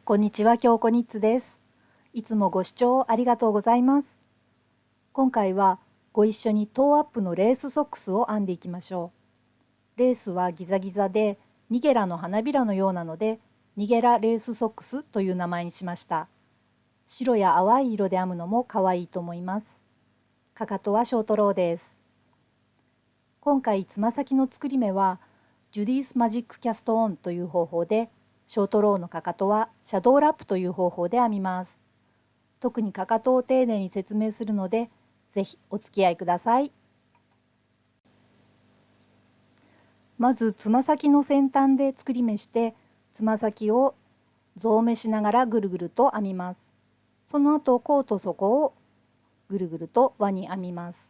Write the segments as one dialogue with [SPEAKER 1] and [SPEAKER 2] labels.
[SPEAKER 1] こんにちは、京子ニッツです。いつもご視聴ありがとうございます。今回はご一緒にトーアップのレースソックスを編んでいきましょう。レースはギザギザでニゲラの花びらのようなので、ニゲラレースソックスという名前にしました。白や淡い色で編むのも可愛いと思います。かかとはショートローです。今回つま先の作り目はジュディースマジックキャストオンという方法で、ショートローのかかとはシャドーラップという方法で編みます。特にかかとを丁寧に説明するので、ぜひお付き合いください。まずつま先の先端で作り目して、つま先を増目しながらぐるぐると編みます。その後甲と底をぐるぐると輪に編みます。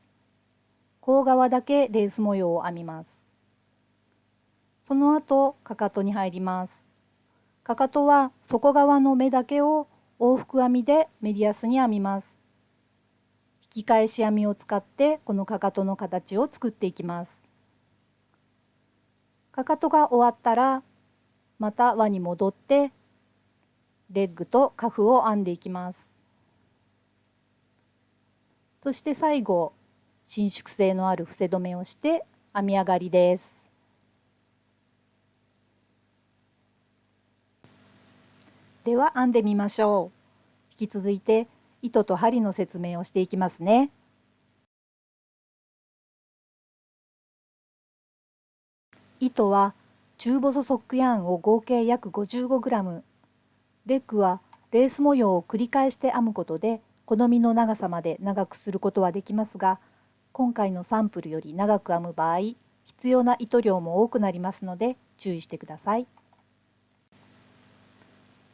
[SPEAKER 1] 甲側だけレース模様を編みます。その後かかとに入ります。かかとは底側の目だけを往復編みでメリヤスに編みます。引き返し編みを使ってこのかかとの形を作っていきます。かかとが終わったらまた輪に戻ってレッグとカフを編んでいきます。そして最後伸縮性のある伏せ止めをして編み上がりです。では編んでみましょう。引き続いて糸と針の説明をしていきますね。糸は中細ソックヤーンを合計約 55g、 レッグはレース模様を繰り返して編むことで好みの長さまで長くすることはできますが、今回のサンプルより長く編む場合、必要な糸量も多くなりますので注意してください。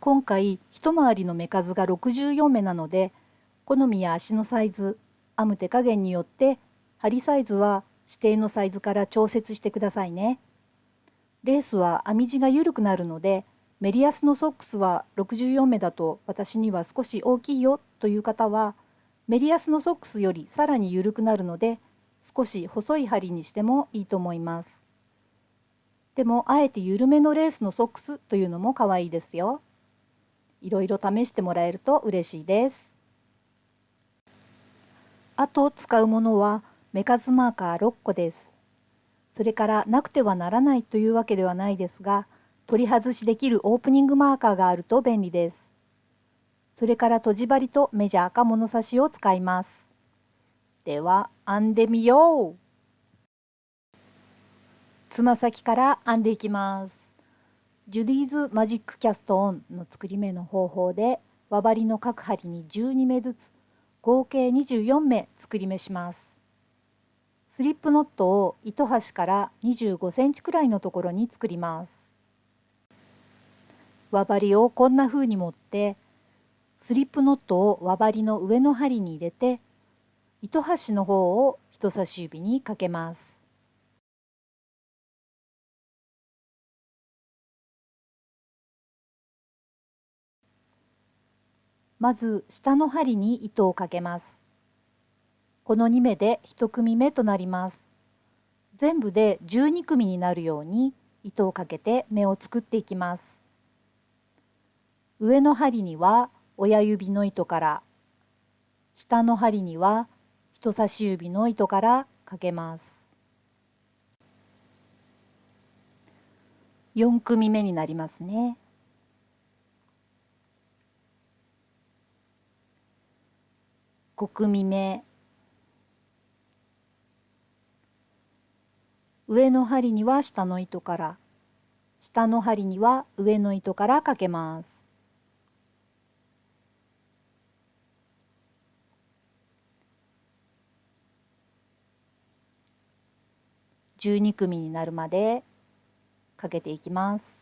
[SPEAKER 1] 今回一回りの目数が64目なので、好みや足のサイズ、編む手加減によって針サイズは指定のサイズから調節してくださいね。レースは編み地が緩くなるので、メリヤスのソックスは64目だと私には少し大きいよという方は、メリヤスのソックスよりさらに緩くなるので、少し細い針にしてもいいと思います。でもあえて緩めのレースのソックスというのも可愛いですよ。いろいろ試してもらえると嬉しいです。あと使うものは目数マーカー6個です。それからなくてはならないというわけではないですが、取り外しできるオープニングマーカーがあると便利です。それからとじ針とメジャーか物差しを使います。では編んでみよう。つま先から編んでいきます。ジュディーズマジックキャストオンの作り目の方法で、輪針の各針に12目ずつ合計24目作り目します。スリップノットを糸端から25センチくらいのところに作ります。輪針をこんな風に持って、スリップノットを輪針の上の針に入れて、糸端の方を人差し指にかけます。まず下の針に糸をかけます。この2目で1組目となります。全部で12組になるように糸をかけて目を作っていきます。上の針には親指の糸から、下の針には人差し指の糸からかけます。4組目になりますね。5組目、上の針には下の糸から、下の針には上の糸からかけます。12組になるまでかけていきます。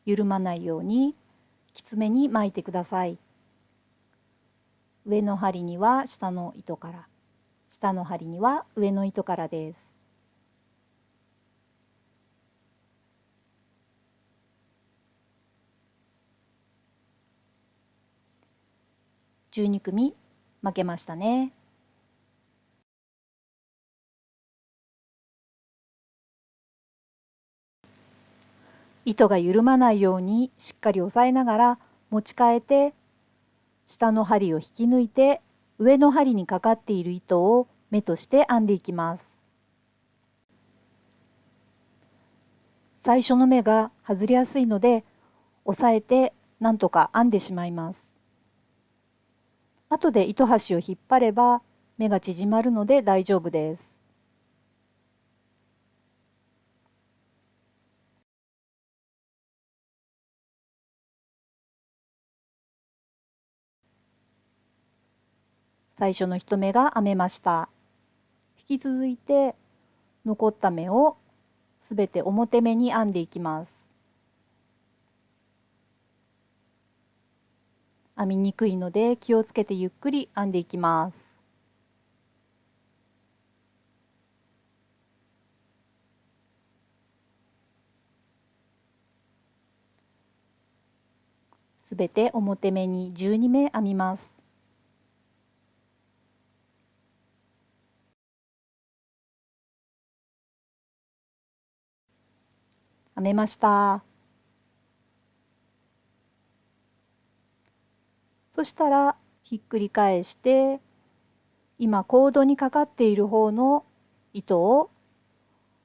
[SPEAKER 1] 緩まないようにきつめに巻いてください。上の針には下の糸から、下の針には上の糸からです。12組巻けましたね。糸が緩まないようにしっかり押さえながら持ち替えて、下の針を引き抜いて上の針にかかっている糸を目として編んでいきます。最初の目が外れやすいので押さえてなんとか編んでしまいます。後で糸端を引っ張れば目が縮まるので大丈夫です。最初の1目が編めました。引き続いて残った目をすべて表目に編んでいきます。編みにくいので気をつけてゆっくり編んでいきます。すべて表目に12目編みます。編めました。そしたらひっくり返して今コードにかかっている方の糸を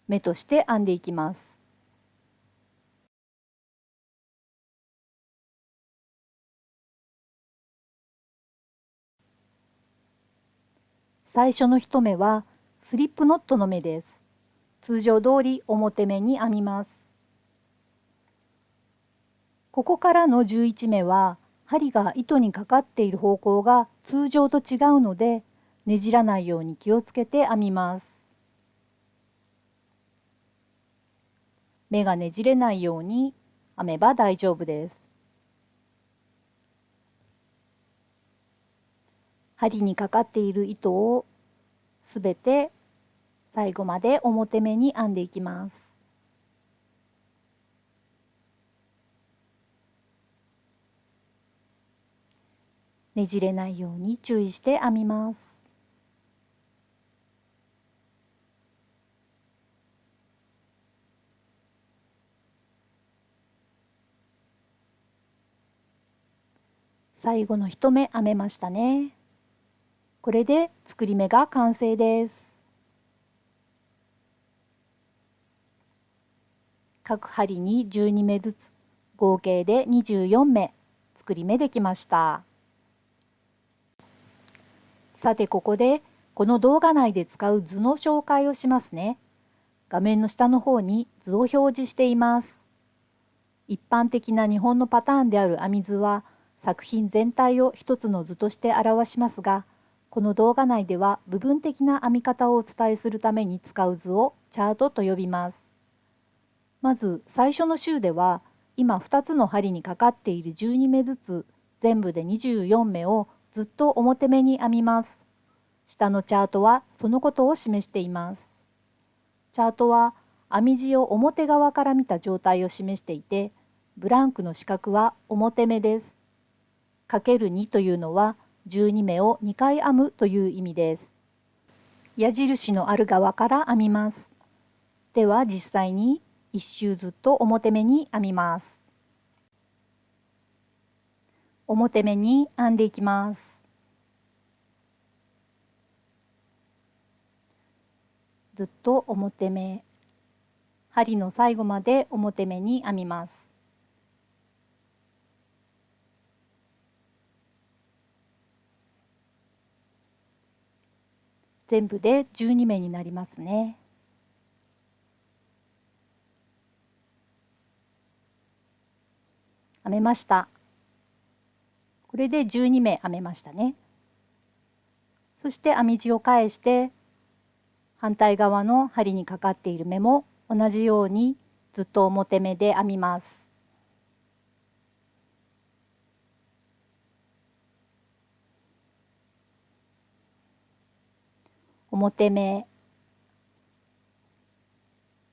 [SPEAKER 1] 目として編んでいきます。最初の1目はスリップノットの目です。通常通り表目に編みます。ここからの11目は針が糸にかかっている方向が通常と違うのでねじらないように気をつけて編みます。目がねじれないように編めば大丈夫です。針にかかっている糸をすべて最後まで表目に編んでいきます。ねじれないように注意して編みます。最後の1目編めましたね。これで作り目が完成です。各針に12目ずつ合計で24目作り目できました。さてここでこの動画内で使う図の紹介をしますね。画面の下の方に図を表示しています。一般的な日本のパターンである編み図は作品全体を一つの図として表しますが、この動画内では部分的な編み方をお伝えするために使う図をチャートと呼びます。まず最初の週では今2つの針にかかっている12目ずつ全部で24目をずっと表目に編みます。下のチャートはそのことを示しています。チャートは編み地を表側から見た状態を示していて、ブランクの四角は表目です。×2というのは12目を2回編むという意味です。矢印のある側から編みます。では実際に1周ずっと表目に編みます。表目に編んでいきます。ずっと表目、針の最後まで表目に編みます。全部で12目になりますね。編めました。これで12目編めましたね。そして編み地を返して反対側の針にかかっている目も同じようにずっと表目で編みます。表目、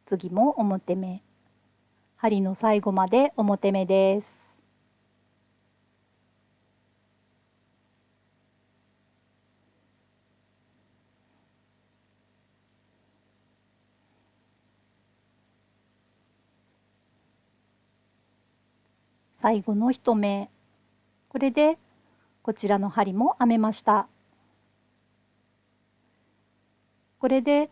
[SPEAKER 1] 次も表目、針の最後まで表目です。最後の1目、これでこちらの針も編めました。これで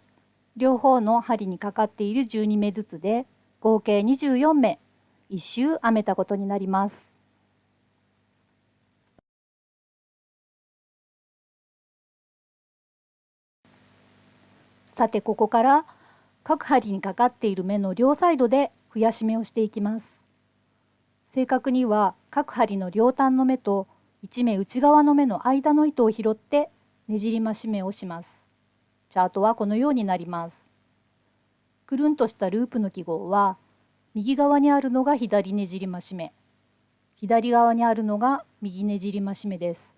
[SPEAKER 1] 両方の針にかかっている12目ずつで合計24目1周編めたことになります。さてここから各針にかかっている目の両サイドで増やし目をしていきます。正確には各針の両端の目と1目内側の目の間の糸を拾ってねじり増し目をします。チャートはこのようになります。くるんとしたループの記号は右側にあるのが左ねじり増し目、左側にあるのが右ねじり増し目です。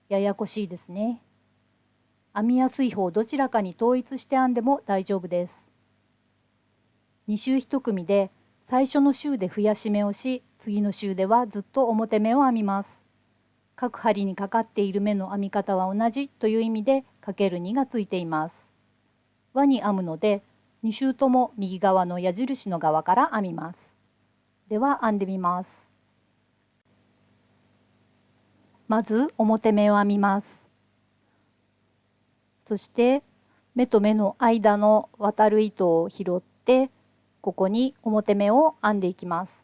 [SPEAKER 1] ややこしいですね。編みやすい方どちらかに統一して編んでも大丈夫です。2周1組で最初の周で増やし目をし、次の周ではずっと表目を編みます。各針にかかっている目の編み方は同じという意味で ×2 がついています。輪に編むので2周とも右側の矢印の側から編みます。では編んでみます。まず表目を編みます。そして目と目の間の渡る糸を拾ってここに表目を編んでいきます。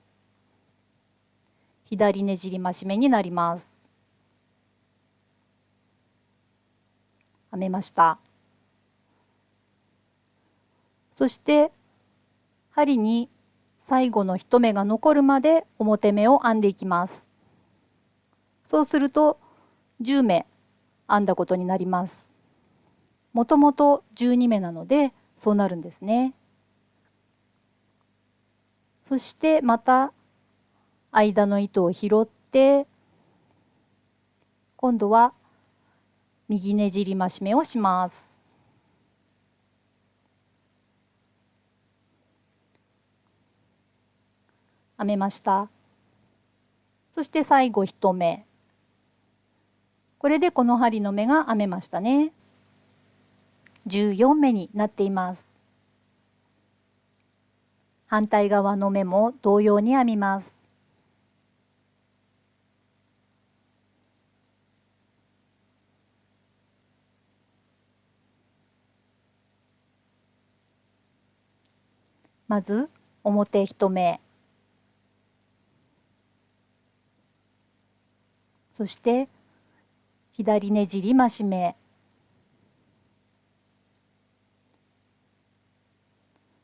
[SPEAKER 1] 左ねじり増し目になります。編めました。そして針に最後の1目が残るまで表目を編んでいきます。そうすると10目編んだことになります。もともと12目なのでそうなるんですね。そしてまた間の糸を拾って今度は右ねじり増し目をします。編めました。そして最後1目、これでこの針の目が編めましたね。14目になっています。反対側の目も同様に編みます。まず表1目、そして左ねじり増し目、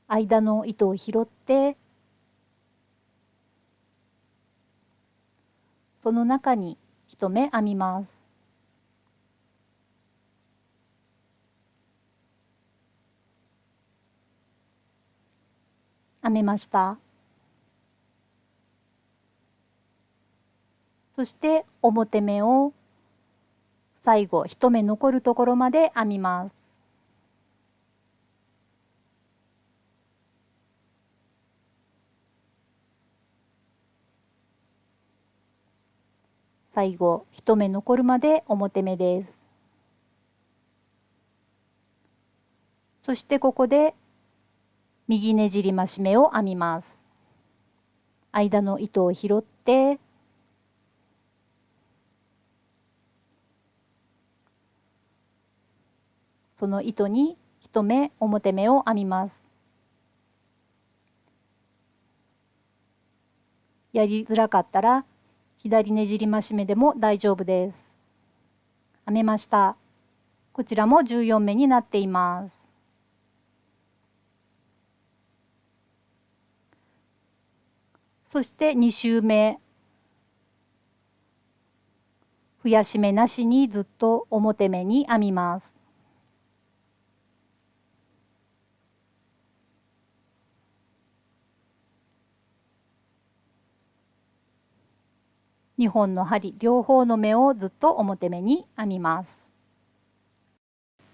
[SPEAKER 1] 間の糸を拾ってその中に1目編みます。編めました。そして表目を最後1目残るところまで編みます。最後1目残るまで表目です。そしてここで右ねじり増し目を編みます。間の糸を拾ってその糸に1目表目を編みます。やりづらかったら左ねじり増し目でも大丈夫です。編めました。こちらも14目になっています。そして2周目、増やし目なしにずっと表目に編みます。2本の針両方の目をずっと表目に編みます。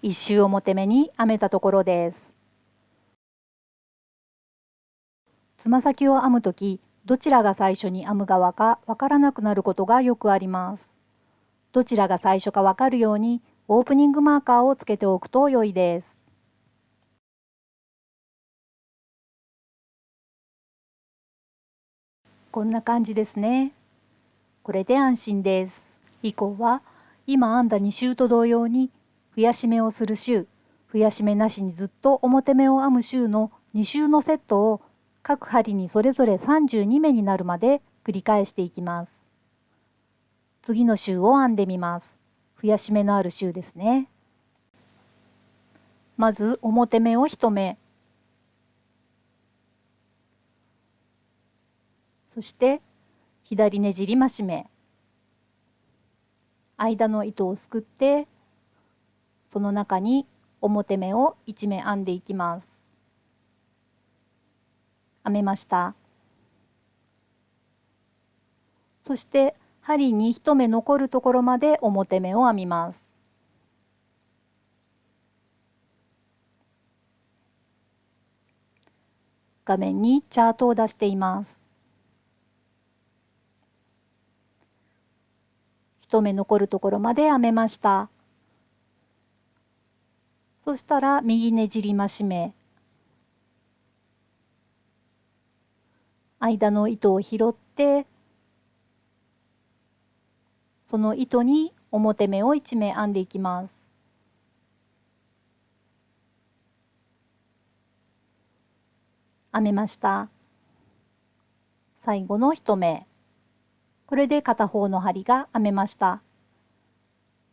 [SPEAKER 1] 1周表目に編めたところです。つま先を編むとき、どちらが最初に編む側かわからなくなることがよくあります。どちらが最初かわかるようにオープニングマーカーをつけておくと良いです。こんな感じですね。これで安心です。以降は今編んだ2周と同様に増やし目をする周、増やし目なしにずっと表目を編む周の2周のセットを各針にそれぞれ32目になるまで繰り返していきます。次の周を編んでみます。増やし目のある周ですね。まず表目を1目、そして左ねじり増し目、間の糸をすくってその中に表目を1目編んでいきます。編めました。そして針に1目残るところまで表目を編みます。画面にチャートを出しています。1目残るところまで編めました。そしたら右ねじり増し目、間の糸を拾ってその糸に表目を1目編んでいきます。編めました。最後の1目、これで片方の針が編めました。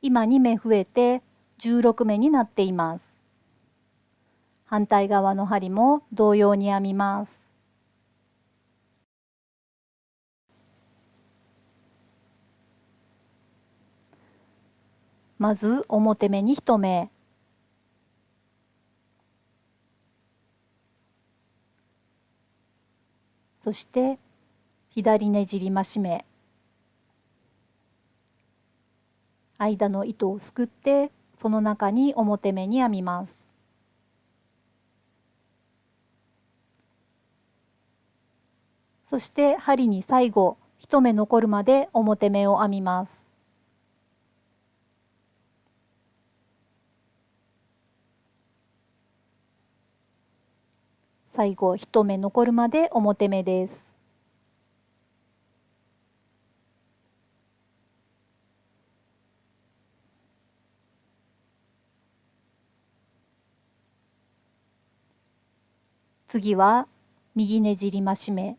[SPEAKER 1] 今2目増えて16目になっています。反対側の針も同様に編みます。まず表目に1目、そして左ねじり増し目、間の糸をすくってその中に表目に編みます。そして針に最後1目残るまで表目を編みます。最後1目残るまで表目です。次は右ねじり増し目、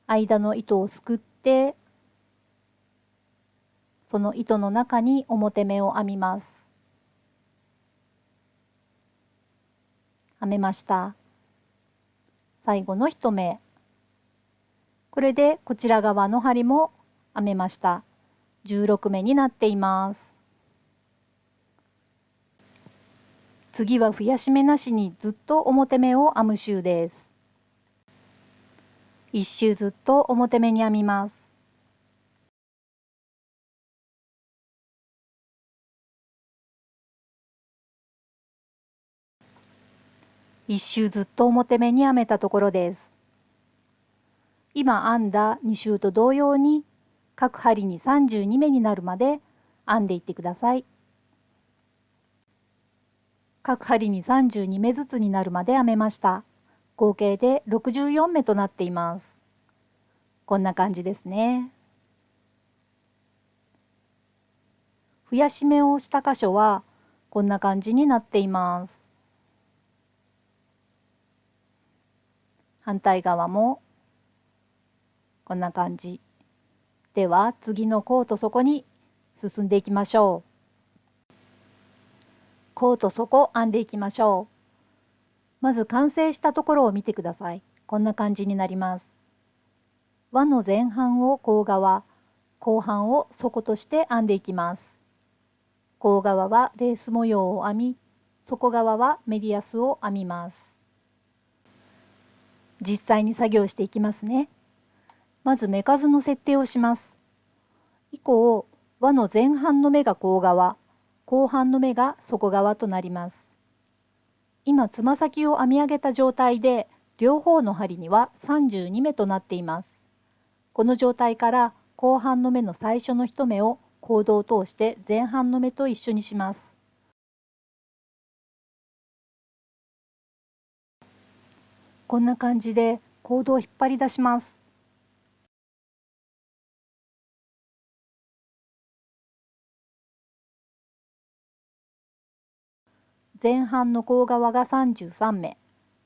[SPEAKER 1] 間の糸をすくってその糸の中に表目を編みます。編めました。最後の1目、これでこちら側の針も編めました。16目になっています。次は増やし目なしにずっと表目を編む周です。1周ずっと表目に編みます。1周ずっと表目に編めたところです。今編んだ2周と同様に各針に32目になるまで編んでいってください。各針に32目ずつになるまで編めました。合計で64目となっています。こんな感じですね。増やし目をした箇所はこんな感じになっています。反対側もこんな感じ。では次の甲と底に進んでいきましょう。甲と底編んでいきましょう。まず完成したところを見てください。こんな感じになります。輪の前半を甲側、後半を底として編んでいきます。甲側はレース模様を編み、底側はメリヤスを編みます。実際に作業していきますね。まず目数の設定をします。以降、輪の前半の目が甲側、後半の目が底側となります。今つま先を編み上げた状態で両方の針には32目となっています。この状態から後半の目の最初の1目をコードを通して前半の目と一緒にします。こんな感じでコードを引っ張り出します。前半の甲側が33目、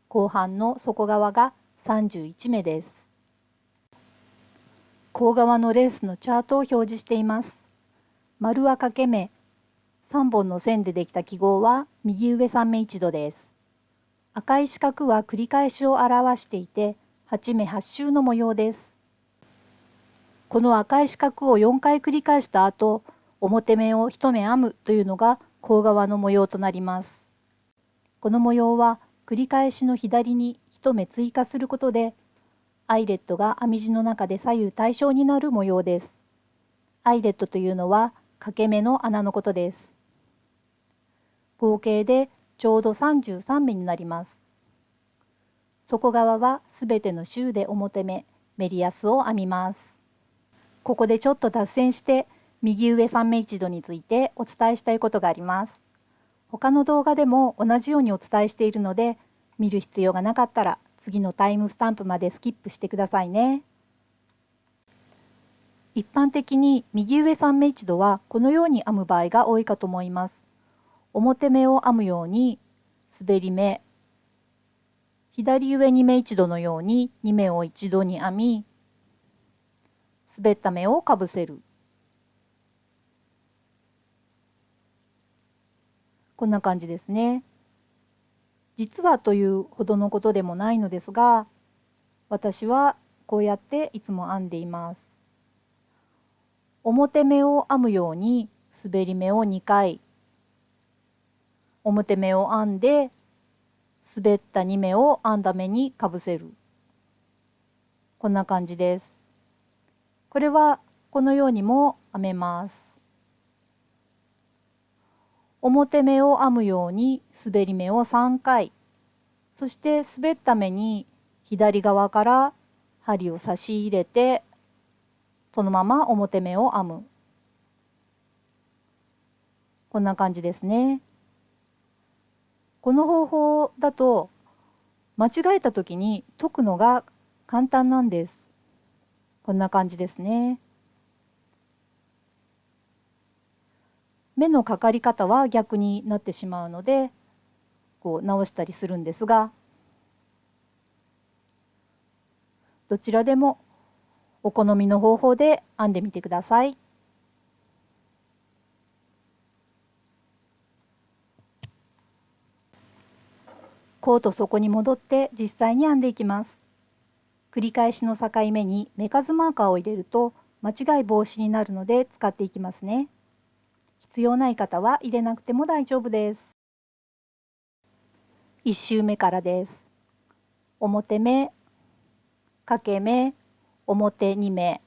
[SPEAKER 1] 後半の底側が31目です。甲側のレースのチャートを表示しています。丸は掛け目、3本の線でできた記号は右上3目1度です。赤い四角は繰り返しを表していて、8目8周の模様です。この赤い四角を4回繰り返した後、表目を1目編むというのが甲側の模様となります。この模様は繰り返しの左に1目追加することで、アイレットが編み地の中で左右対称になる模様です。アイレットというのは掛け目の穴のことです。合計でちょうど33目になります。底側はすべての周で表目、メリヤスを編みます。ここでちょっと脱線して右上3目1度についてお伝えしたいことがあります。他の動画でも同じようにお伝えしているので、見る必要がなかったら次のタイムスタンプまでスキップしてくださいね。一般的に右上3目1度はこのように編む場合が多いかと思います。表目を編むように滑り目、左上2目1度のように2目を一度に編み、滑った目をかぶせる。こんな感じですね。実はというほどのことでもないのですが、私はこうやっていつも編んでいます。表目を編むように滑り目を2回、表目を編んで滑った2目を編んだ目にかぶせる。こんな感じです。これはこのようにも編めます。表目を編むように滑り目を3回、そして滑った目に左側から針を差し入れて、そのまま表目を編む。こんな感じですね。この方法だと間違えた時に解くのが簡単なんです。こんな感じですね。目のかかり方は逆になってしまうので、こう直したりするんですが、どちらでもお好みの方法で編んでみてください。甲と底に戻って実際に編んでいきます。繰り返しの境目に目数マーカーを入れると間違い防止になるので使っていきますね。必要ない方は入れなくても大丈夫です。1周目からです。表目、掛け目、表2目、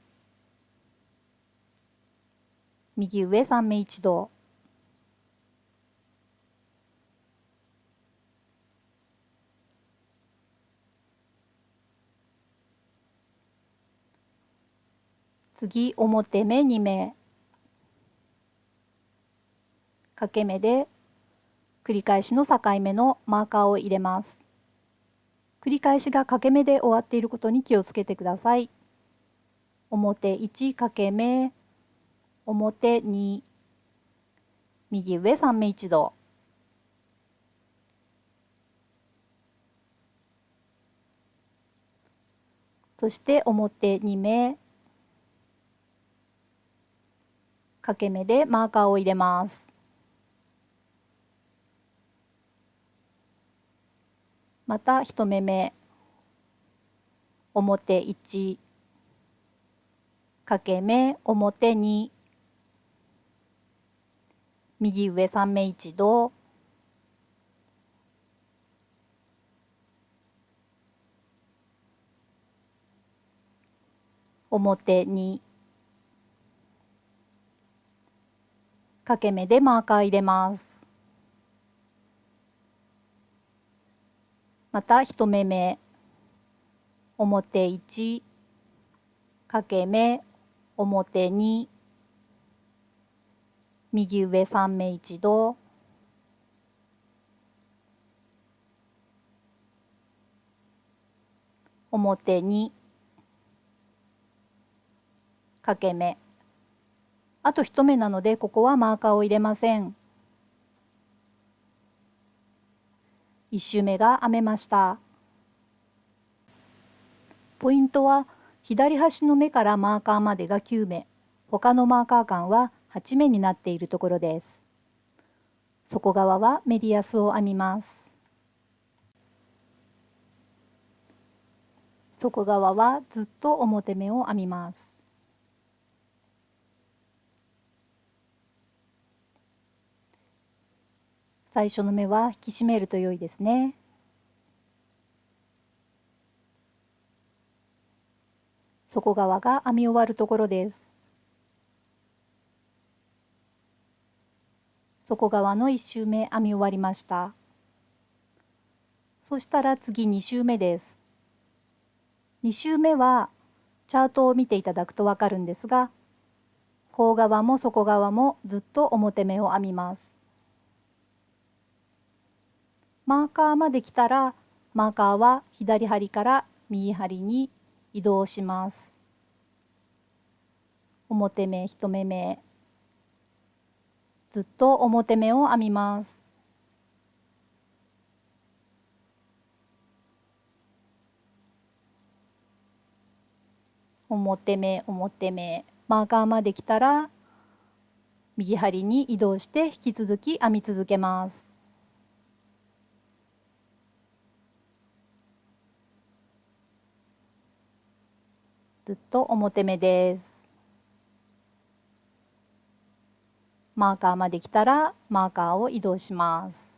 [SPEAKER 1] 右上3目1度、次表目2目、掛け目で繰り返しの境目のマーカーを入れます。繰り返しが掛け目で終わっていることに気をつけてください。表1掛け目、表2、右上3目1度、そして表2目、掛け目でマーカーを入れます。また1目目、表1、掛け目、表2、右上3目1度、表2、掛け目でマーカー入れます。また1目目、表1、掛け目、表2、右上3目1度、表2、掛け目。あと1目なのでここはマーカーを入れません。1周目が編めました。ポイントは左端の目からマーカーまでが9目、他のマーカー間は8目になっているところです。底側はメリヤスを編みます。底側はずっと表目を編みます。最初の目は引き締めると良いですね。底側が編み終わるところです。底側の1周目編み終わりました。そしたら次2周目です。2周目はチャートを見ていただくとわかるんですが、甲側も底側もずっと表目を編みます。マーカーまで来たら、マーカーは左針から右針に移動します。表目1目目、ずっと表目を編みます。表目表目、マーカーまで来たら右針に移動して引き続き編み続けます。ずっと表目です。マーカーまで来たらマーカーを移動します。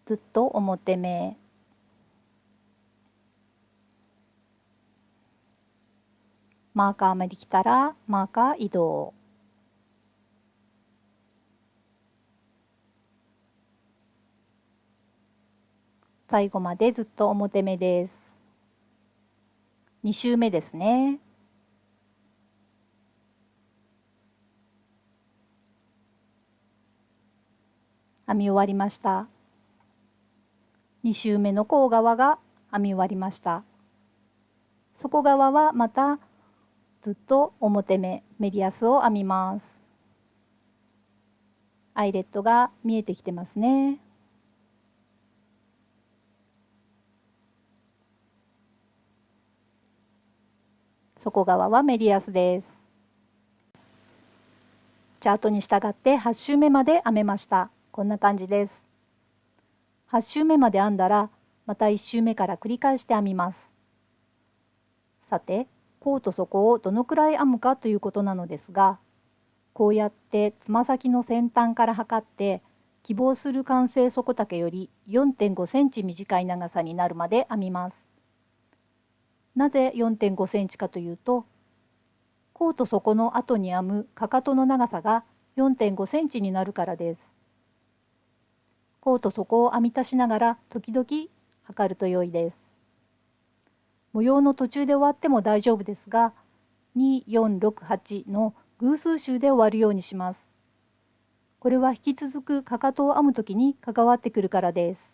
[SPEAKER 1] ずっと表目、マーカーまで来たらマーカー移動、最後までずっと表目です。2周目ですね。編み終わりました。2周目の甲側が編み終わりました。底側はまたずっと表目、メリヤスを編みます。アイレットが見えてきてますね。底側はメリヤスです。チャートに従って8周目まで編めました。こんな感じです。8周目まで編んだら、また1周目から繰り返して編みます。さて、甲と底をどのくらい編むかということなのですが、こうやってつま先の先端から測って、希望する完成底丈より 4.5 センチ短い長さになるまで編みます。なぜ 4.5 センチかというと、甲と底の後に編むかかとの長さが 4.5 センチになるからです。甲と底を編み足しながら時々測ると良いです。模様の途中で終わっても大丈夫ですが、2、4、6、8の偶数週で終わるようにします。これは引き続くかかとを編むときに関わってくるからです。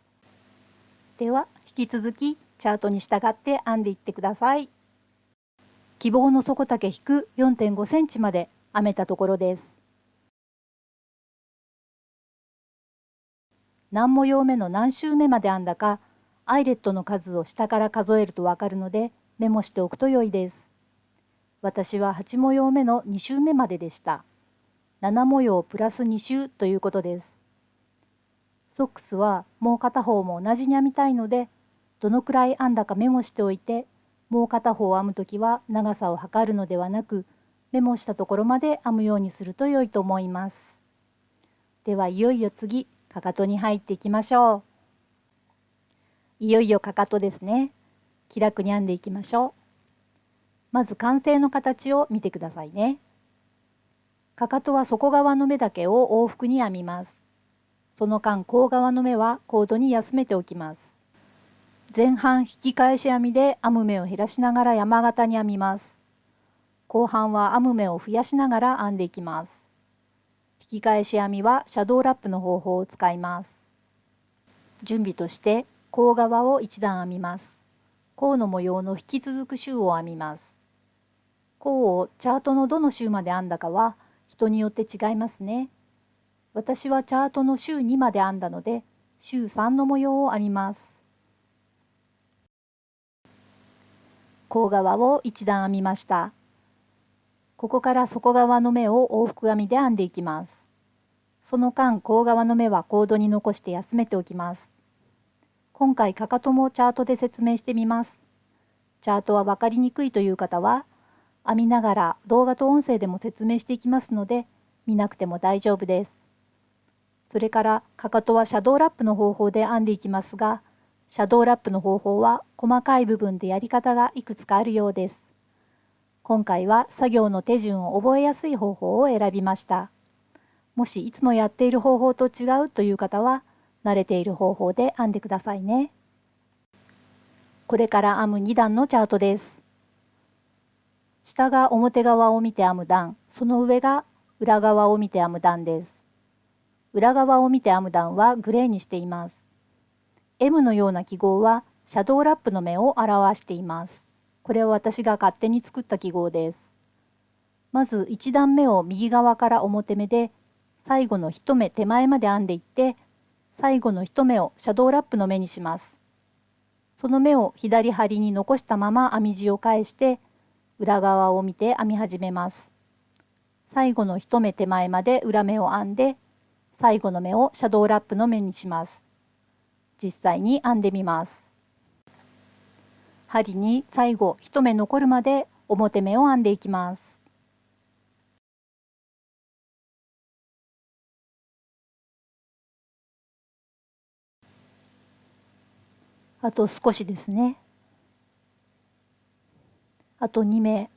[SPEAKER 1] では引き続きチャートに従って編んでいってください。希望の底丈引く 4.5 センチまで編めたところです。何模様目の何周目まで編んだか、アイレットの数を下から数えるとわかるのでメモしておくと良いです。私は8模様目の2周目まででした。7模様プラス2周ということです。ソックスはもう片方も同じに編みたいので、どのくらい編んだかメモしておいて、もう片方を編むときは長さを測るのではなく、メモしたところまで編むようにすると良いと思います。ではいよいよ次、かかとに入っていきましょう。いよいよかかとですね。気楽に編んでいきましょう。まず完成の形を見てくださいね。かかとは底側の目だけを往復に編みます。その間、甲側の目はコードに休めておきます。前半引き返し編みで編む目を減らしながら山形に編みます。後半は編む目を増やしながら編んでいきます。引き返し編みはシャドーラップの方法を使います。準備として甲側を1段編みます。甲の模様の引き続く周を編みます。甲をチャートのどの週まで編んだかは人によって違いますね。私はチャートの週2まで編んだので週3の模様を編みます。甲側を1段編みました。ここから底側の目を往復編みで編んでいきます。その間、甲側の目はコードに残して休めておきます。今回かかともチャートで説明してみます。チャートは分かりにくいという方は、編みながら動画と音声でも説明していきますので、見なくても大丈夫です。それからかかとはシャドーラップの方法で編んでいきますが、シャドーラップの方法は細かい部分でやり方がいくつかあるようです。今回は作業の手順を覚えやすい方法を選びました。もしいつもやっている方法と違うという方は、慣れている方法で編んでくださいね。これから編む2段のチャートです。下が表側を見て編む段、その上が裏側を見て編む段です。裏側を見て編む段はグレーにしています。M のような記号はシャドーラップの目を表しています。これは私が勝手に作った記号です。まず1段目を右側から表目で、最後の1目手前まで編んでいって、最後の1目をシャドーラップの目にします。その目を左針に残したまま編み地を返して、裏側を見て編み始めます。最後の1目手前まで裏目を編んで、最後の目をシャドーラップの目にします。実際に編んでみます。針に最後1目残るまで表目を編んでいきます。あと少しですね。あと2目。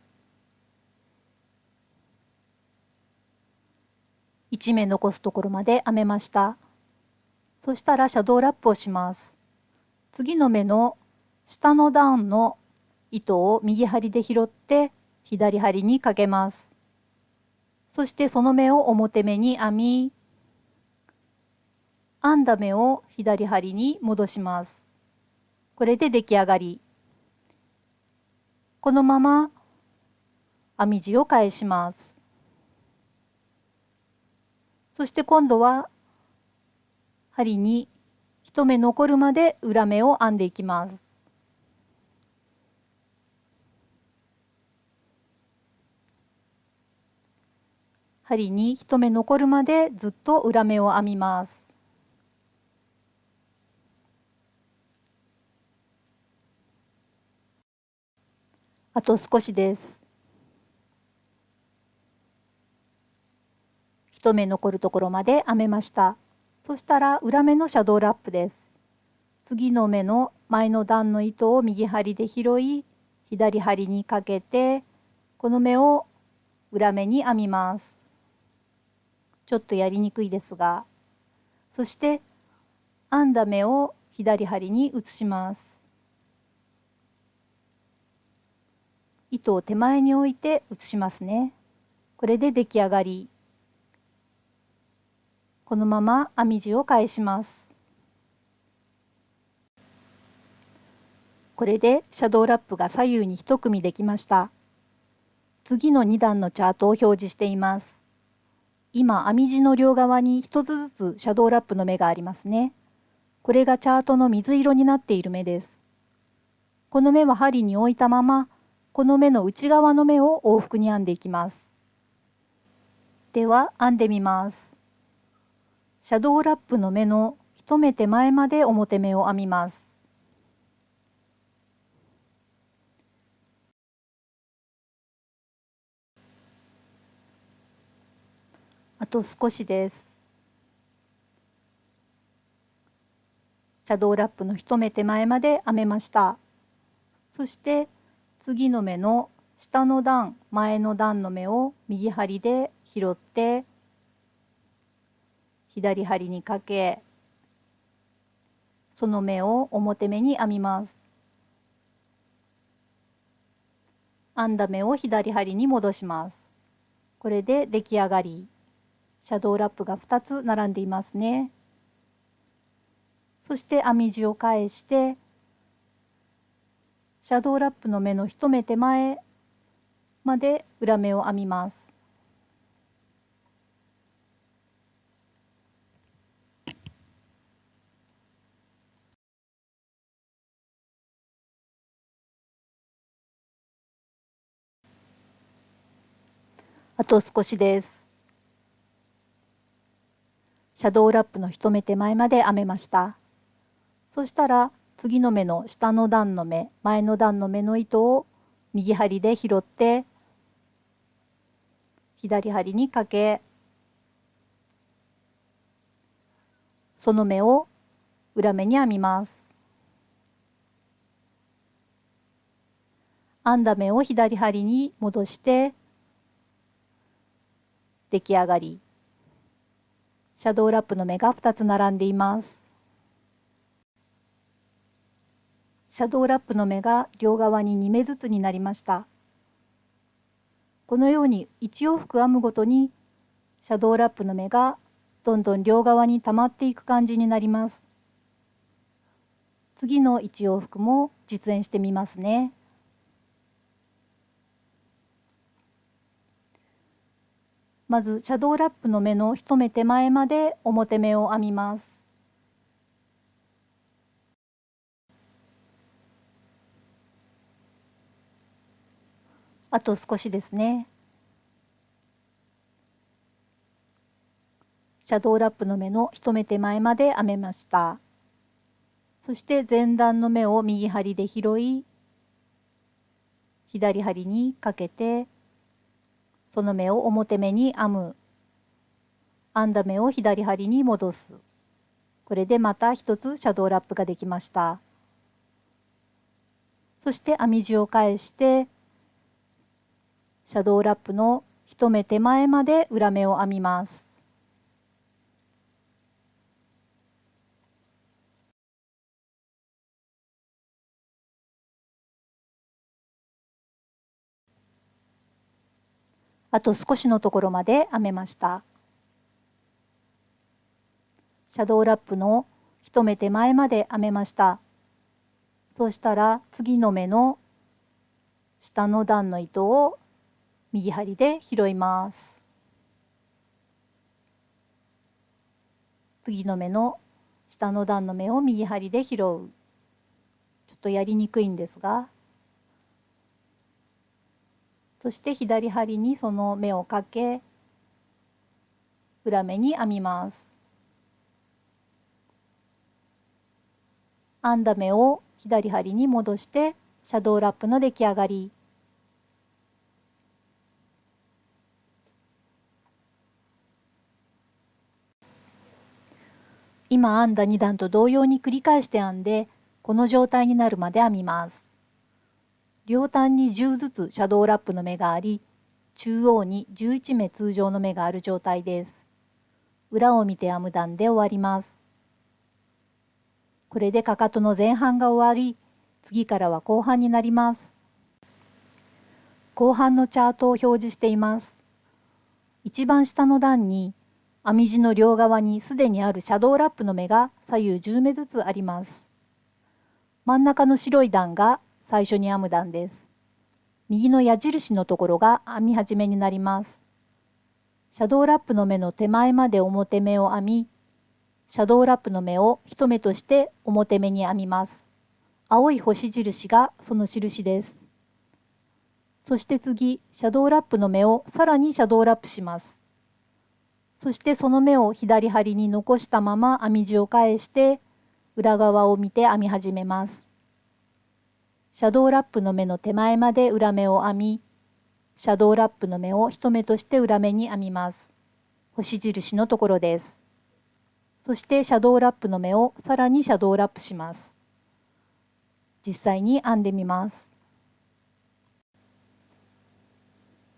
[SPEAKER 1] 1目残すところまで編めました。そしたらシャドーラップをします。次の目の下の段の糸を右針で拾って左針にかけます。そしてその目を表目に編み、編んだ目を左針に戻します。これで出来上がり。このまま編み地を返します。そして今度は針に1目残るまで裏目を編んでいきます。針に1目残るまでずっと裏目を編みます。あと少しです。1目残るところまで編めました。そしたら裏目のシャドーラップです。次の目の前の段の糸を右針で拾い、左針にかけて、この目を裏目に編みます。ちょっとやりにくいですが、そして編んだ目を左針に移します。糸を手前に置いて移しますね。これで出来上がり。このまま編み地を返します。これでシャドーラップが左右に1組できました。次の2段のチャートを表示しています。今編み地の両側に1つずつシャドーラップの目がありますね。これがチャートの水色になっている目です。この目は針に置いたまま、この目の内側の目を往復に編んでいきます。では編んでみます。シャドーラップの目の1目手前まで表目を編みます。あと少しです。シャドーラップの1目手前まで編めました。そして次の目の下の段、前の段の目を右針で拾って左針にかけ、その目を表目に編みます。編んだ目を左針に戻します。これで出来上がり。シャドーラップが2つ並んでいますね。そして編み地を返して、シャドーラップの目の1目手前、まで裏目を編みます。あと少しです。シャドーラップの1目手前まで編めました。そしたら次の目の下の段の目、前の段の目の糸を右針で拾って左針にかけ、その目を裏目に編みます。編んだ目を左針に戻して出来上がり。シャドーラップの目が2つ並んでいます。シャドーラップの目が両側に2目ずつになりました。このように1往復編むごとにシャドーラップの目がどんどん両側に溜まっていく感じになります。次の1往復も実演してみますね。まずシャドーラップの目の1目手前まで表目を編みます。あと少しですね。シャドーラップの目の1目手前まで編めました。そして前段の目を右針で拾い、左針にかけて、その目を表目に編む。編んだ目を左針に戻す。これでまた一つシャドーラップができました。そして編み地を返して、シャドーラップの1目手前まで裏目を編みます。あと少しのところまで編めました。シャドーラップの1目手前まで編めました。そうしたら次の目の下の段の糸を右針で拾います。次の目の下の段の目を右針で拾う。ちょっとやりにくいんですが、そして左針にその目をかけ、裏目に編みます。編んだ目を左針に戻してシャドーラップの出来上がり。今編んだ2段と同様に繰り返して編んで、この状態になるまで編みます。両端に10ずつシャドーラップの目があり、中央に11目通常の目がある状態です。裏を見て編む段で終わります。これでかかとの前半が終わり、次からは後半になります。後半のチャートを表示しています。一番下の段に編み地の両側にすでにあるシャドーラップの目が左右10目ずつあります。真ん中の白い段が最初に編む段です。右の矢印のところが編み始めになります。シャドーラップの目の手前まで表目を編み、シャドーラップの目を一目として表目に編みます。青い星印がその印です。そして次、シャドーラップの目をさらにシャドーラップします。そしてその目を左針に残したまま編み地を返して裏側を見て編み始めます。シャドーラップの目の手前まで裏目を編み、シャドーラップの目を一目として裏目に編みます。星印のところです。そしてシャドーラップの目をさらにシャドーラップします。実際に編んでみます。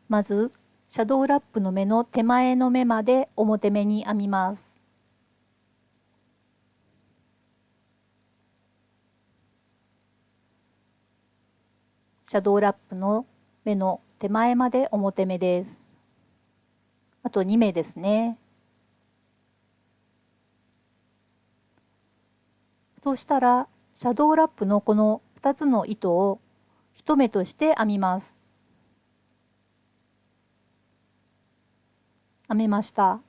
[SPEAKER 1] まずシャドーラップの目の手前の目まで表目に編みます。シャドーラップの目の手前まで表目です。あと2目ですね。そうしたらシャドーラップのこの2つの糸を1目として編みます。編めました。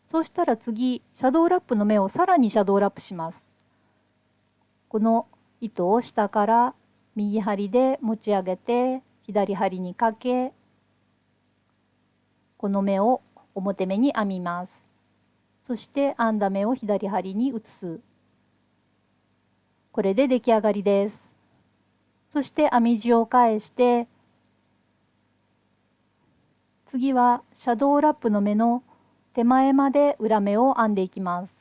[SPEAKER 1] そうしたら次、シャドーラップの目をさらにシャドーラップします。この糸を下から右針で持ち上げて左針にかけ、この目を表目に編みます。そして編んだ目を左針に移す。これで出来上がりです。そして編み地を返して、次はシャドーラップの目の手前まで裏目を編んでいきます。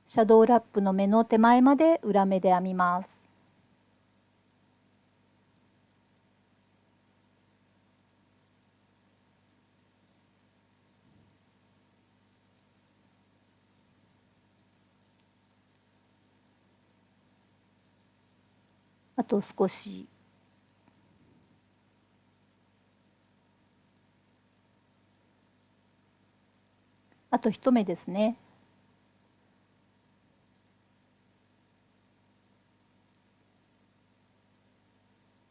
[SPEAKER 1] シャドーラップの目の手前まで裏目で編みます。あと少し。あと一目ですね。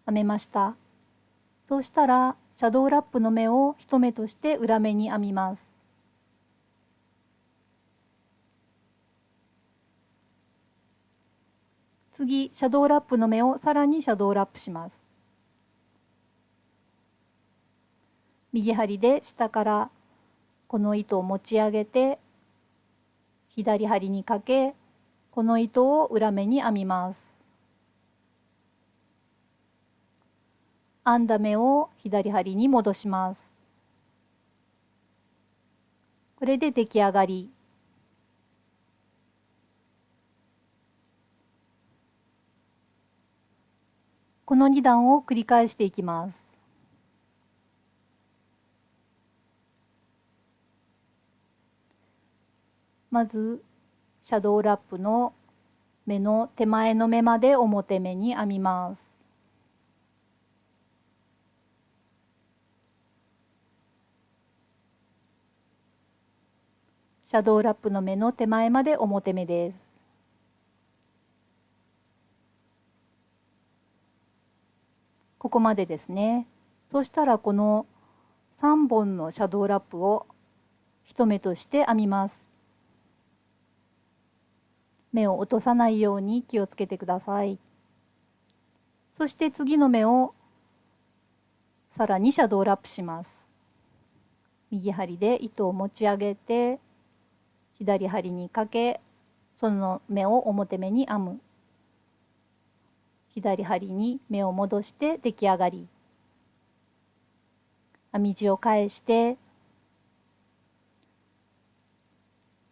[SPEAKER 1] 編めました。そうしたらシャドーラップの目を一目として裏目に編みます。次、シャドーラップの目をさらにシャドーラップします。右針で下からこの糸を持ち上げて左針にかけ、この糸を裏目に編みます。編んだ目を左針に戻します。これで出来上がり。この2段を繰り返していきます。まずシャドーラップの目の手前の目まで表目に編みます。シャドーラップの目の手前まで表目です。ここまでですね。そしたらこの3本のシャドーラップを一目として編みます。目を落とさないように気をつけてください。そして次の目をさらにシャドーラップします。右針で糸を持ち上げて左針にかけ、その目を表目に編む。左針に目を戻して出来上がり。編み地を返して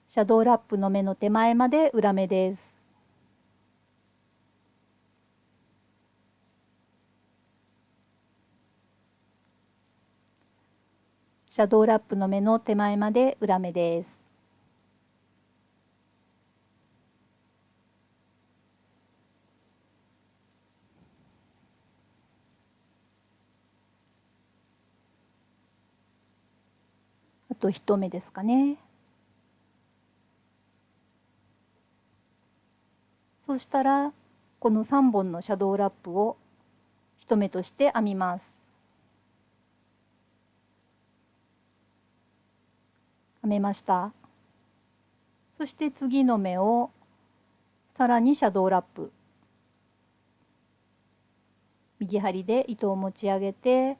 [SPEAKER 1] シャドーラップの目の手前まで裏目です。シャドーラップの目の手前まで裏目です。あと一目ですかね。そしたらこの3本のシャドーラップを一目として編みます。編めました。そして次の目をさらにシャドーラップ。右針で糸を持ち上げて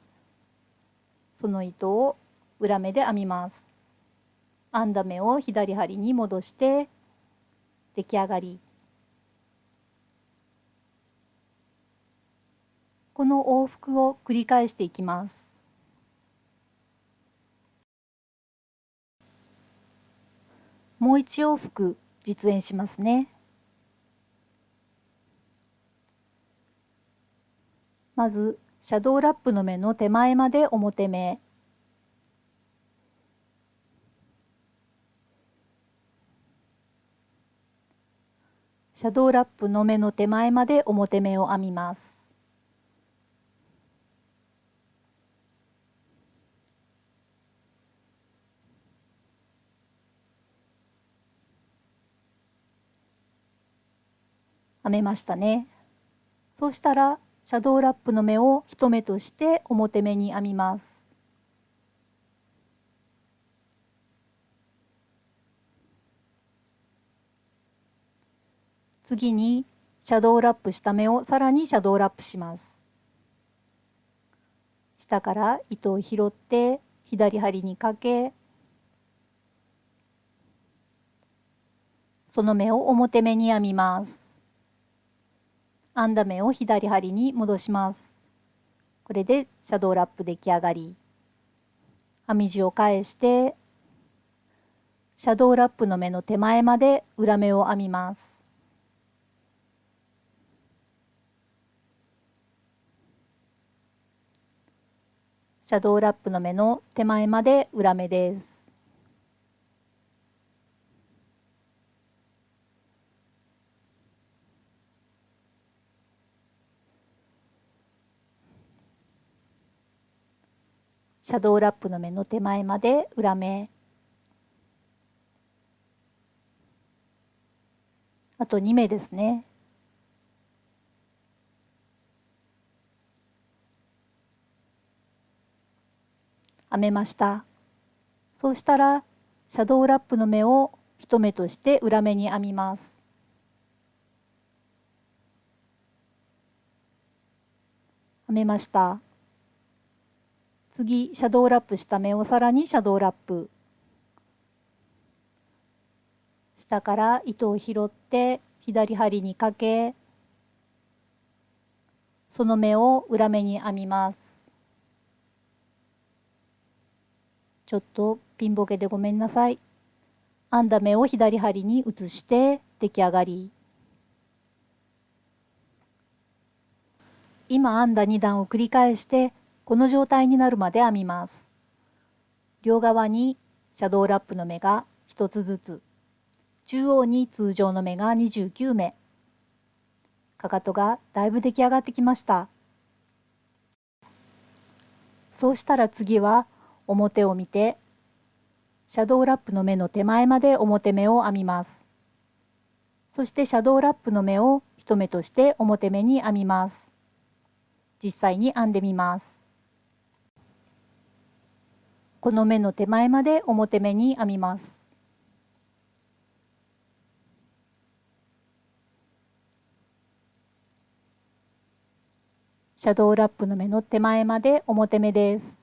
[SPEAKER 1] その糸を裏目で編みます。編んだ目を左針に戻して出来上がり。この往復を繰り返していきます。もう一往復実演しますね。まずシャドーラップの目の手前まで表目。シャドーラップの目の手前まで表目を編みます。編めましたね。そうしたらシャドーラップの目を一目として表目に編みます。次にシャドーラップした目をさらにシャドーラップします。下から糸を拾って左針にかけ、その目を表目に編みます。編んだ目を左針に戻します。これでシャドーラップ出来上がり。編み地を返してシャドーラップの目の手前まで裏目を編みます。シャドーラップの目の手前まで裏目です。シャドーラップの目の手前まで裏目。あと2目ですね。編めました。そうしたらシャドーラップの目を一目として裏目に編みます。編めました。次シャドーラップした目をさらにシャドーラップ。下から糸を拾って左針にかけ、その目を裏目に編みます。ちょっとピンボケでごめんなさい。編んだ目を左針に移して出来上がり。今編んだ2段を繰り返してこの状態になるまで編みます。両側にシャドーラップの目が1つずつ、中央に通常の目が29目。かかとがだいぶ出来上がってきました。そうしたら次は表を見てシャドーラップの目の手前まで表目を編みます。そしてシャドーラップの目を一目として表目に編みます。実際に編んでみます。この目の手前まで表目に編みます。シャドーラップの目の手前まで表目です。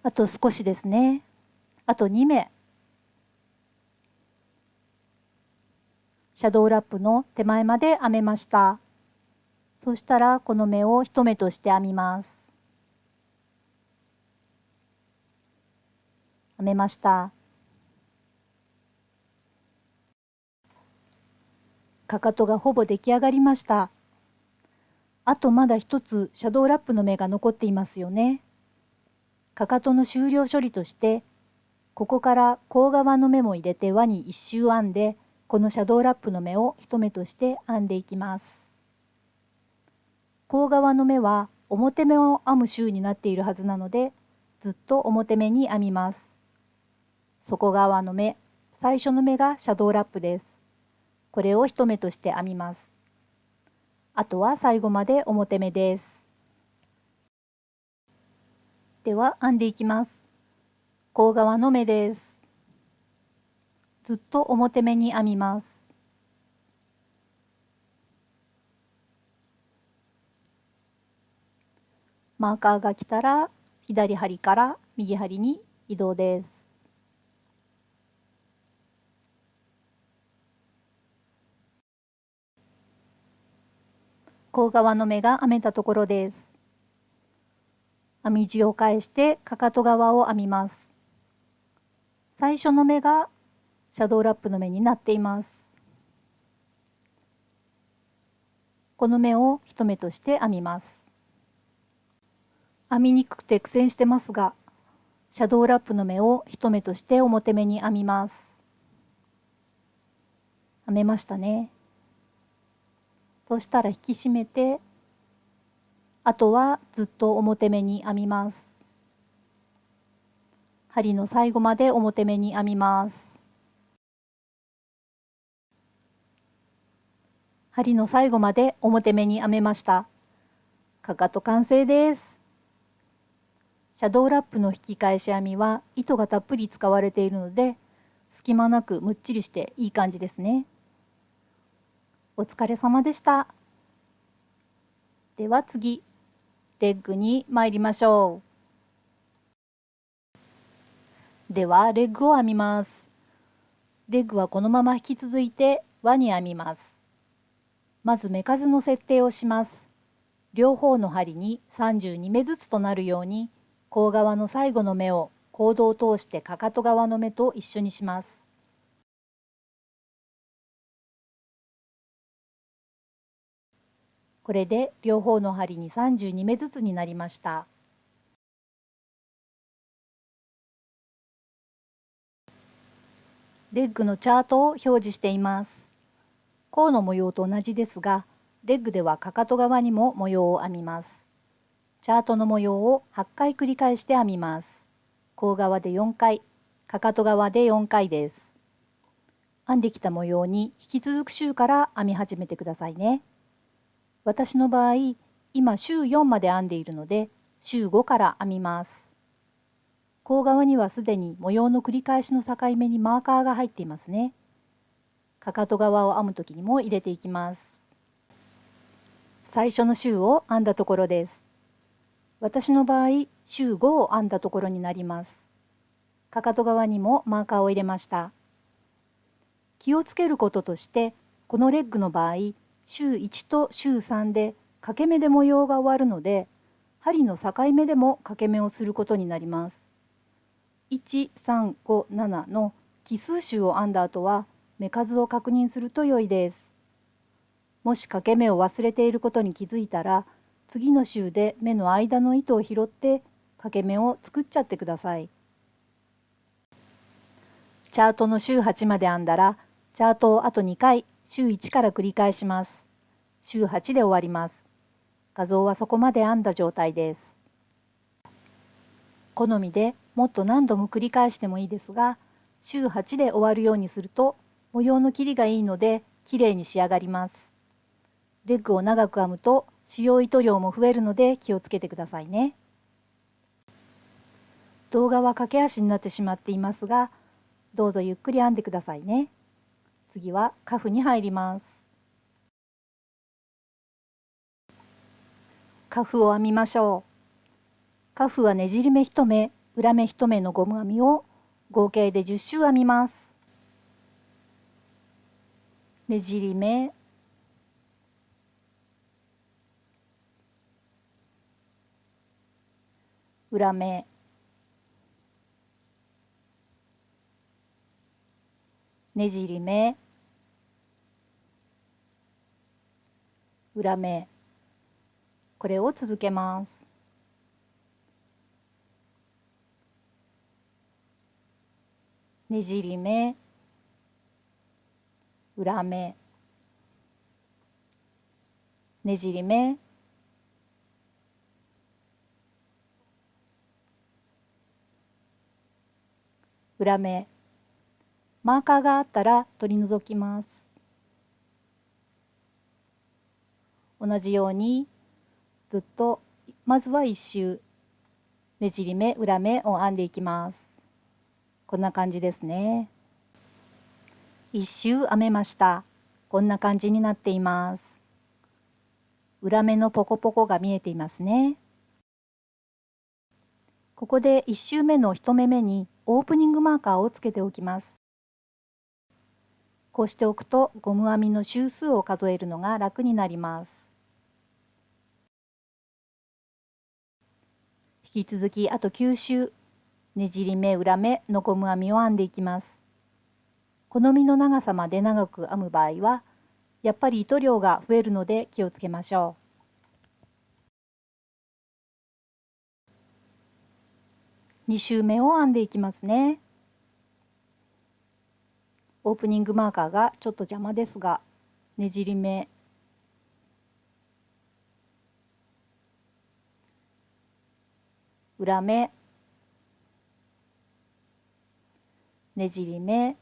[SPEAKER 1] あと少しですね。あと2目。シャドーラップの手前まで編めました。そしたらこの目を一目として編みます。編めました。かかとがほぼ出来上がりました。あとまだ一つシャドーラップの目が残っていますよね。かかとの終了処理としてここから甲側の目も入れて輪に一周編んでこのシャドーラップの目を一目として編んでいきます。甲側の目は表目を編む周になっているはずなのでずっと表目に編みます。外側の目、最初の目がシャドーラップです。これを一目として編みます。あとは最後まで表目です。では編んでいきます。甲側の目です。ずっと表目に編みます。マーカーが来たら左針から右針に移動です。甲側の目が編めたところです。編み地を返してかかと側を編みます。最初の目がシャドーラップの目になっています。この目を一目として編みます。編みにくくて苦戦してますが、シャドーラップの目を一目として表目に編みます。編めましたね。そしたら引き締めて、あとはずっと表目に編みます。針の最後まで表目に編みます。針の最後まで表目に編めました。かかと完成です。シャドーラップの引き返し編みは糸がたっぷり使われているので、隙間なくむっちりしていい感じですね。お疲れ様でした。では次、レッグに参りましょう。ではレッグを編みます。レッグはこのまま引き続いて輪に編みます。まず目数の設定をします。両方の針に32目ずつとなるように、甲側の最後の目をコードを通してかかと側の目と一緒にします。これで両方の針に32目ずつになりました。レッグのチャートを表示しています。甲の模様と同じですが、レッグではかかと側にも模様を編みます。チャートの模様を8回繰り返して編みます。甲側で4回、かかと側で4回です。編んできた模様に引き続く週から編み始めてくださいね。私の場合、今週4まで編んでいるので、週5から編みます。甲側にはすでに模様の繰り返しの境目にマーカーが入っていますね。かかと側を編むときにも入れていきます。最初の週を編んだところです。私の場合、週5を編んだところになります。かかと側にもマーカーを入れました。気をつけることとして、このレッグの場合、週1と週3で掛け目で模様が終わるので、針の境目でも掛け目をすることになります。1、3、5、7の奇数週を編んだ後は目数を確認すると良いです。もし掛け目を忘れていることに気づいたら、次の週で目の間の糸を拾って掛け目を作っちゃってください。チャートの週8まで編んだら、チャートをあと2回週1から繰り返します。週8で終わります。画像はそこまで編んだ状態です。好みでもっと何度も繰り返してもいいですが、週8で終わるようにすると模様の切りがいいので綺麗に仕上がります。レッグを長く編むと使用糸量も増えるので気をつけてくださいね。動画は駆け足になってしまっていますが、どうぞゆっくり編んでくださいね。次はカフに入ります。カフを編みましょう。カフはねじり目1目、裏目1目のゴム編みを合計で10周編みます。ねじり目、裏目、ねじり目、裏目、これを続けます。ねじり目、裏目、ねじり目、裏目、マーカーがあったら取り除きます。同じようにずっとまずは1周ねじり目裏目を編んでいきます。こんな感じですね。1周編めました。こんな感じになっています。裏目のポコポコが見えていますね。ここで1周目の1目目にオープニングマーカーをつけておきます。こうしておくとゴム編みの周数を数えるのが楽になります。引き続きあと9周ねじり目裏目のゴム編みを編んでいきます。好みの長さまで長く編む場合はやっぱり糸量が増えるので気をつけましょう。2周目を編んでいきますね。オープニングマーカーがちょっと邪魔ですが、ねじり目、裏目、ねじり目、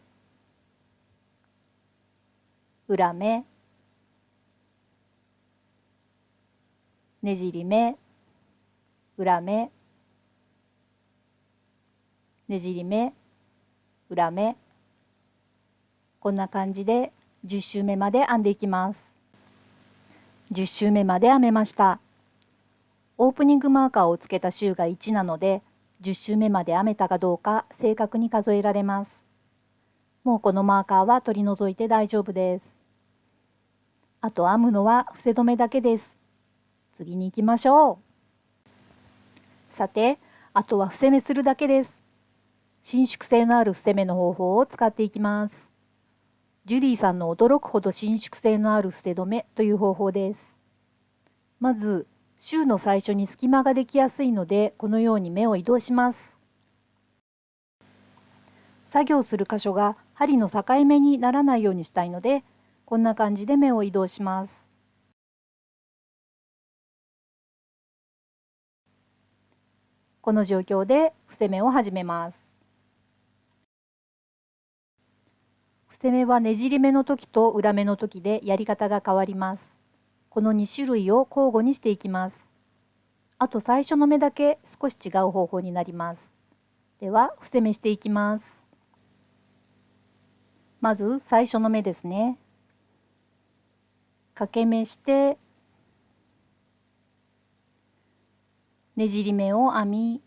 [SPEAKER 1] 裏目、ねじり目、裏目、ねじり目、裏目、こんな感じで10周目まで編んでいきます。10周目まで編めました。オープニングマーカーをつけた周が1なので、10周目まで編めたかどうか正確に数えられます。もうこのマーカーは取り除いて大丈夫です。あと編むのは伏せ止めだけです。次に行きましょう。さて、あとは伏せ目するだけです。伸縮性のある伏せ目の方法を使っていきます。ジュディさんの驚くほど伸縮性のある伏せ止めという方法です。まず、周の最初に隙間ができやすいので、このように目を移動します。作業する箇所が針の境目にならないようにしたいので、こんな感じで目を移動します。この状況で伏せ目を始めます。伏せ目はねじり目の時と裏目の時でやり方が変わります。この2種類を交互にしていきます。あと最初の目だけ少し違う方法になります。では伏せ目していきます。まず最初の目ですね。かけ目してねじり目を編み、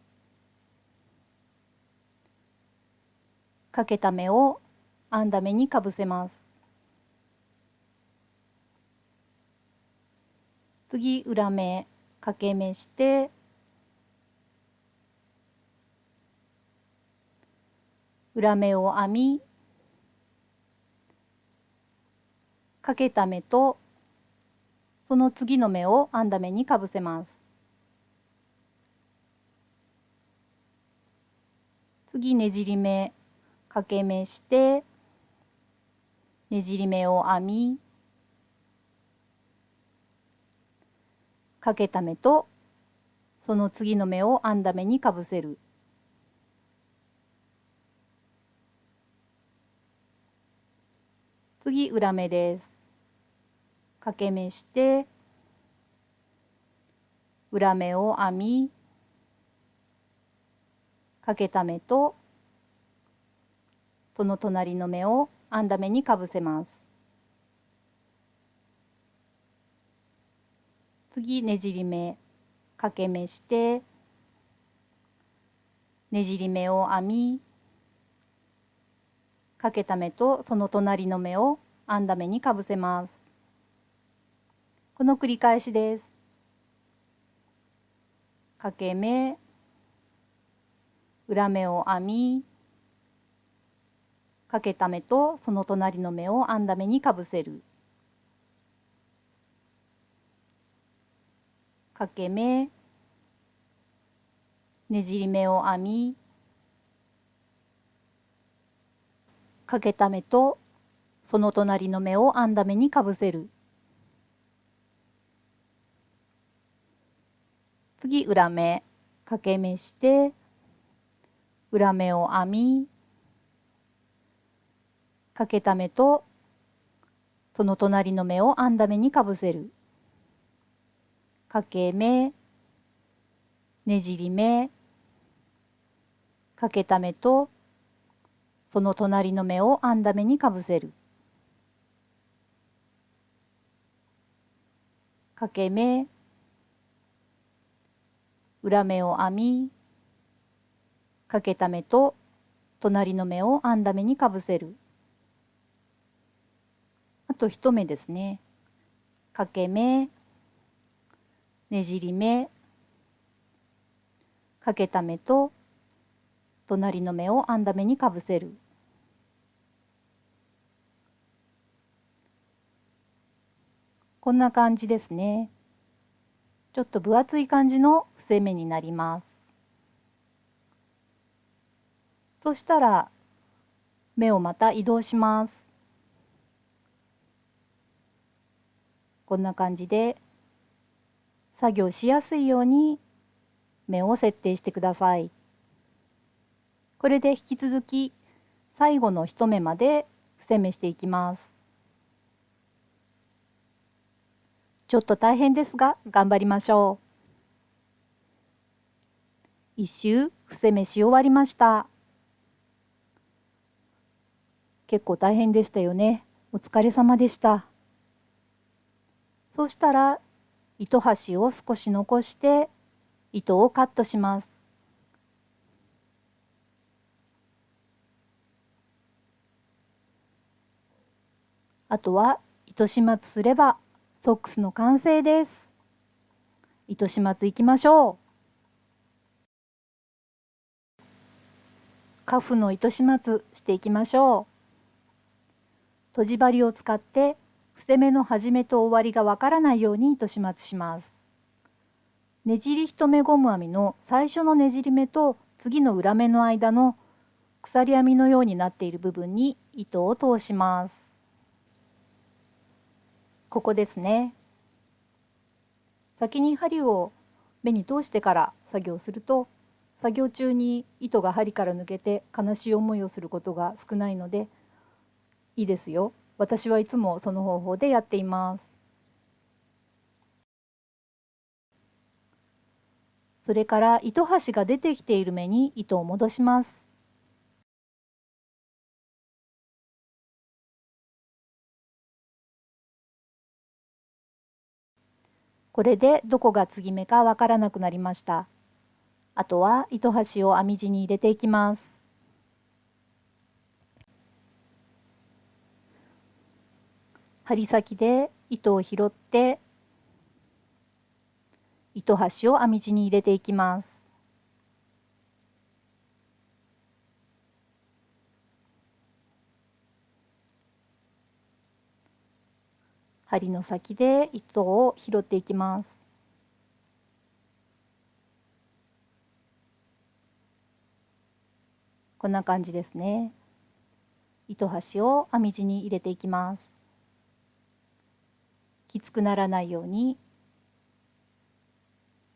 [SPEAKER 1] かけた目を編んだ目にかぶせます。次裏目かけ目して裏目を編み、かけた目とその次の目を編んだ目にかぶせます。次ねじり目かけ目してねじり目を編み、かけた目とその次の目を編んだ目にかぶせる。次裏目です。かけ目して裏目を編み、かけた目とその隣の目を編んだ目にかぶせます。次ねじり目かけ目してねじり目を編み、かけた目とその隣の目を編んだ目にかぶせます。この繰り返しです。かけ目裏目を編み、かけた目とその隣の目を編んだ目にかぶせる。かけ目ねじり目を編み、かけた目とその隣の目を編んだ目にかぶせる。次裏目かけ目して裏目を編み、かけた目とその隣の目を編んだ目にかぶせる。かけ目ねじり目かけた目とその隣の目を編んだ目にかぶせる。かけ目裏目を編み、かけた目と隣の目を編んだ目にかぶせる。あと一目ですね。かけ目ねじり目かけた目と隣の目を編んだ目にかぶせる。こんな感じですね。ちょっと分厚い感じの伏せ目になります。そしたら目をまた移動します。こんな感じで作業しやすいように目を設定してください。これで引き続き最後の一目まで伏せ目していきます。ちょっと大変ですが頑張りましょう。一周伏せ目し終わりました。結構大変でしたよね。お疲れ様でした。そうしたら糸端を少し残して糸をカットします。あとは糸始末すればソックスの完成です。糸始末いきましょう。カフの糸始末していきましょう。とじ針を使って伏せ目の始めと終わりがわからないように糸始末します。ねじり1目ゴム編みの最初のねじり目と次の裏目の間の鎖編みのようになっている部分に糸を通します。ここですね。先に針を目に通してから作業すると、作業中に糸が針から抜けて悲しい思いをすることが少ないのでいいですよ。私はいつもその方法でやっています。それから糸端が出てきている目に糸を戻します。これでどこが継ぎ目かわからなくなりました。あとは糸端を編み地に入れていきます。針先で糸を拾って糸端を編み地に入れていきます。針の先で糸を拾っていきます。こんな感じですね。糸端を編み地に入れていきます。きつくならないように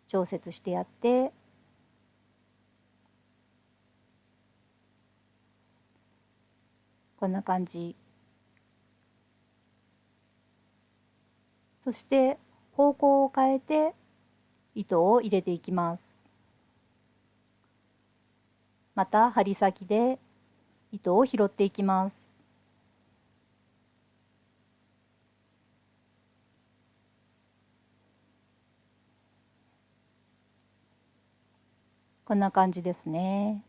[SPEAKER 1] 調節してやって、こんな感じ。そして方向を変えて糸を入れていきます。また針先で糸を拾っていきます。こんな感じですね。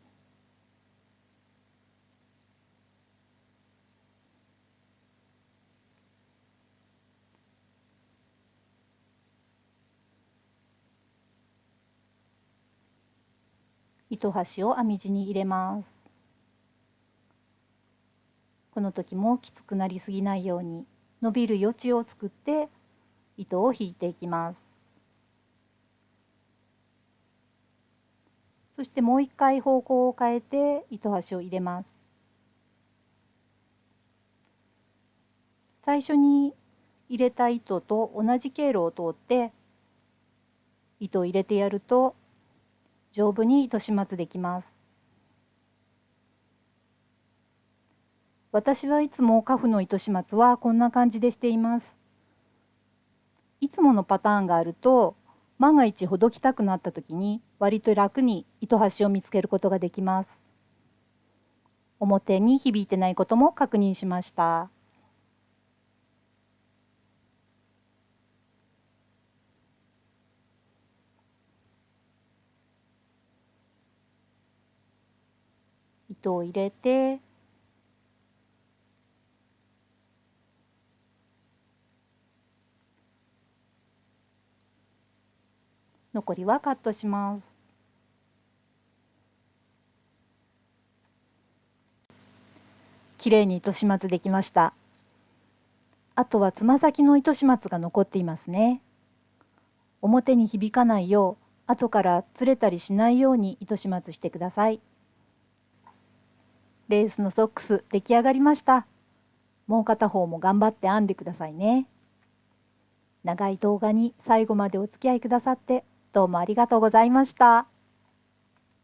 [SPEAKER 1] 糸端を編み地に入れます。この時もきつくなりすぎないように伸びる余地を作って糸を引いていきます。そしてもう一回方向を変えて糸端を入れます。最初に入れた糸と同じ経路を通って糸を入れてやると丈夫に糸始末できます。私はいつもカフの糸始末はこんな感じでしています。いつものパターンがあると万が一ほどきたくなった時に割と楽に糸端を見つけることができます。表に響いてないことも確認しました。糸を入れて残りはカットします。きれいに糸始末できました。あとはつま先の糸始末が残っていますね。表に響かないよう後からずれたりしないように糸始末してください。レースのソックス出来上がりました。もう片方も頑張って編んでくださいね。長い動画に最後までお付き合いくださってどうもありがとうございました。